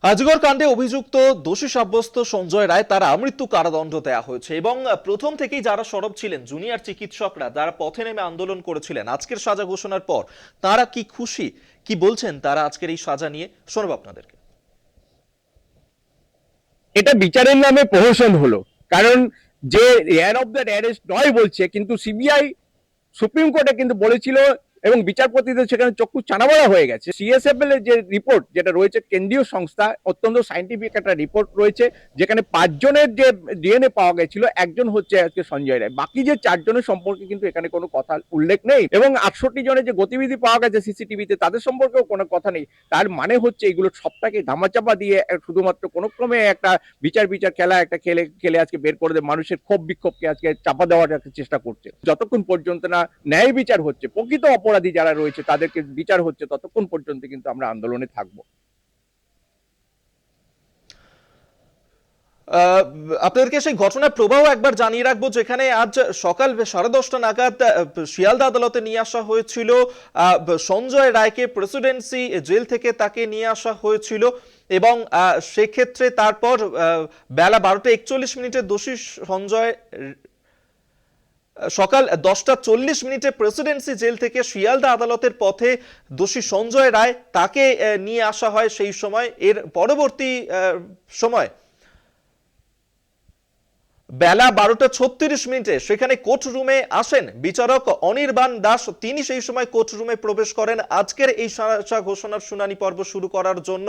আজগর কাণ্ডে অভিযুক্ত দোষী সাব্যস্ত সঞ্জয় রায় তার আমৃত্যু কারাদণ্ড দেওয়া হয়েছে এবং প্রথম থেকেই যারা সরব ছিলেন জুনিয়র চিকিৎসকরা যারা পথে নেমে আন্দোলন করেছিলেন আজকের সাজা ঘোষণার পর তারা কি খুশি, কি বলছেন তারা আজকের এই সাজা নিয়ে শোনাব আপনাদেরকে। এটা বিচারের নামে প্রহসন হলো। কারণ যে এয়ার অফ দ্য অ্যারেস্ট নয় বলছে, কিন্তু সিবিআই সুপ্রিম কোর্টে কিন্তু বলেছিল এবং বিচারপতিদের সেখানে চক্ষু চানাবড়া হয়ে গেছে। সিএসএফএল এর যে রিপোর্ট যেটা রয়েছে, কেন্দ্রীয় সংস্থা, অত্যন্ত সাইন্টিফিক একটা রিপোর্ট রয়েছে, যেখানে 5 জনের যে ডিএনএ পাওয়া গেছিল, একজন হচ্ছে আজকে সঞ্জয় রায়, বাকি যে 4 জনের সম্পর্কে কিন্তু এখানে কোনো কথা উল্লেখ নেই। এবং 68 জনের যে গতিবিধি পাওয়া গেছে সিসিটিভিতে, তাদের সম্পর্কেও কোনো কথা নেই। তার মানে হচ্ছে এগুলো সবটাকে ধামাচাপা দিয়ে শুধুমাত্র কোনো ক্রমে একটা বিচার বিচার খেলা একটা খেলে খেলে আজকে বের করে দেয়, মানুষের ক্ষোভ বিক্ষোভকে আজকে চাপা দেওয়ার একটা চেষ্টা করছে। যতক্ষণ পর্যন্ত না ন্যায় বিচার হচ্ছে, প্রকৃত অপরাধী যারা রয়েছে তাদেরকে বিচার হচ্ছে, ততক্ষণ পর্যন্ত কিন্তু আমরা আন্দোলনে থাকবো। আপনাদেরকে সেই ঘটনার প্রবাহ একবার জানিয়ে রাখবো, যেখানে আজ সকাল 10:30 নাগাদ শিয়ালদা আদালতে নিয়ে আসা হয়েছিল সঞ্জয় রায়কে। প্রেসিডেন্সি জেল থেকে তাকে নিয়ে আসা হয়েছিল এবং সেক্ষেত্রে তারপর বেলা 12:41 দোষী সঞ্জয় সকাল 10:40 প্রেসিডেন্সি জেল থেকে শিয়ালদা আদালতের পথে দোষী সঞ্জয় রায় তাকে নিয়ে আসা হয়। সেই সময় এর পরবর্তী সময় বেলা 12:36 সেখানে কোর্ট রুমে আসেন বিচারক অনির্বাণ দাস। তিনি সেই সময় কোর্ট রুমে প্রবেশ করেন আজকের এই সাজা ঘোষণার শুনানি পর্ব শুরু করার জন্য।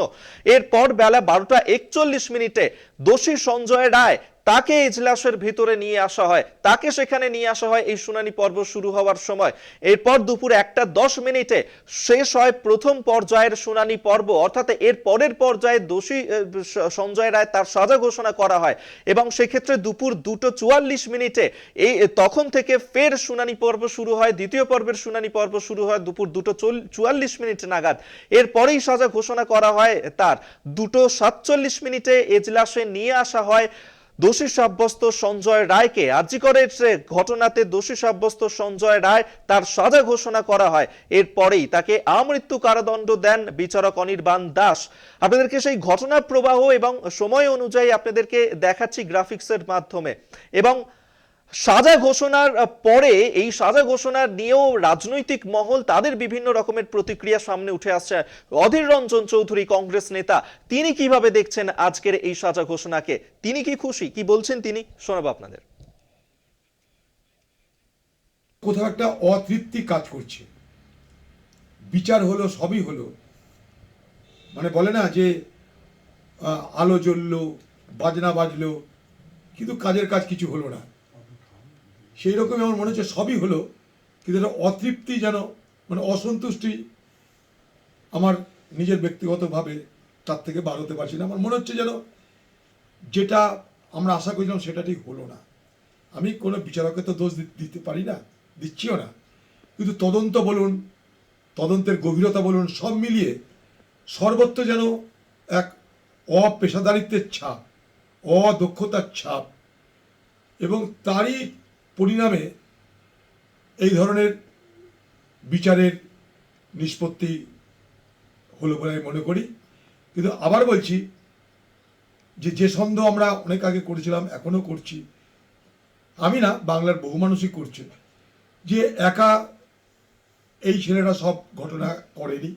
এরপর বেলা 12:41 দোষী সঞ্জয় রায় তাকে এজলাসের ভিতরে নিয়ে আসা হয়, তাকে সেখানে নিয়ে আসা হয় এই শুনানি পর্ব শুরু হওয়ার সময়। এরপর দুপুর 1:10 শেষ হয় প্রথম পর্যায়ের শুনানি পর্ব, অর্থাৎ এর পরের পর্যায়ে দোষী সঞ্জয় রায় তার সাজা ঘোষণা করা হয় এবং সেক্ষেত্রে দুপুর 2:44 এই তখন থেকে ফের শুনানি পর্ব শুরু হয়। দ্বিতীয় পর্বের শুনানি পর্ব শুরু হয় দুপুর 2:44 নাগাদ। এরপরেই সাজা ঘোষণা করা হয় তার। 2:47 এজলাসে নিয়ে আসা হয় দোষী সাব্যস্ত সঞ্জয় রায়কে। আরজিকরের ঘটনাতে দোষী সাব্যস্ত সঞ্জয় রায় তার সাজা ঘোষণা করা হয়। এরপরেই তাকে আমৃত্যু কারাদণ্ড দেন বিচারক অনির্বাণ দাস। আপনাদেরকে সেই ঘটনার প্রবাহ এবং সময় অনুযায়ী আপনাদেরকে দেখাচ্ছি গ্রাফিক্সের মাধ্যমে। এবং সাজা ঘোষণার পরে এই সাজা ঘোষণার নিয়েও রাজনৈতিক মহল তাদের বিভিন্ন রকমের প্রতিক্রিয়া সামনে উঠে আসছে। অধীর রঞ্জন চৌধুরী কংগ্রেস নেতা, তিনি কিভাবে দেখছেন আজকের এই সাজা ঘোষণাকে? তিনি কি খুশি, কি বলছেন তিনি, শোনাবো আপনাদের। কোথাও একটা অতৃপ্তি কাজ করছে। বিচার হলো, সবই হলো, মানে বলে না যে আলো জ্বললো, বাজনা বাজলো, কিন্তু কাজের কাজ কিছু হলো না। সেই রকমই আমার মনে হচ্ছে সবই হলো, কিন্তু একটা অতৃপ্তি যেন, মানে অসন্তুষ্টি আমার নিজের ব্যক্তিগতভাবে তার থেকে বার হতে পারছি না। আমার মনে হচ্ছে যেন যেটা আমরা আশা করেছিলাম সেটা ঠিক হলো না। আমি কোনো বিচারকের তো দোষ দিতে পারি না, দিচ্ছিও না, কিন্তু তদন্ত বলুন, তদন্তের গভীরতা বলুন, সব মিলিয়ে সর্বত্র যেন এক অপেশাদারিত্বের ছাপ, অদক্ষতার ছাপ, এবং তারই পরিণামে এই ধরনের বিচারের নিষ্পত্তি হলো বলে আমি মনে করি। কিন্তু আবার বলছি যে সন্দেহ আমরা অনেক আগে করেছিলাম, এখনো করছি, আমি না, বাংলার বহু মানুষই করছে, যে একা এই ছেলেরা সব ঘটনা করেনি।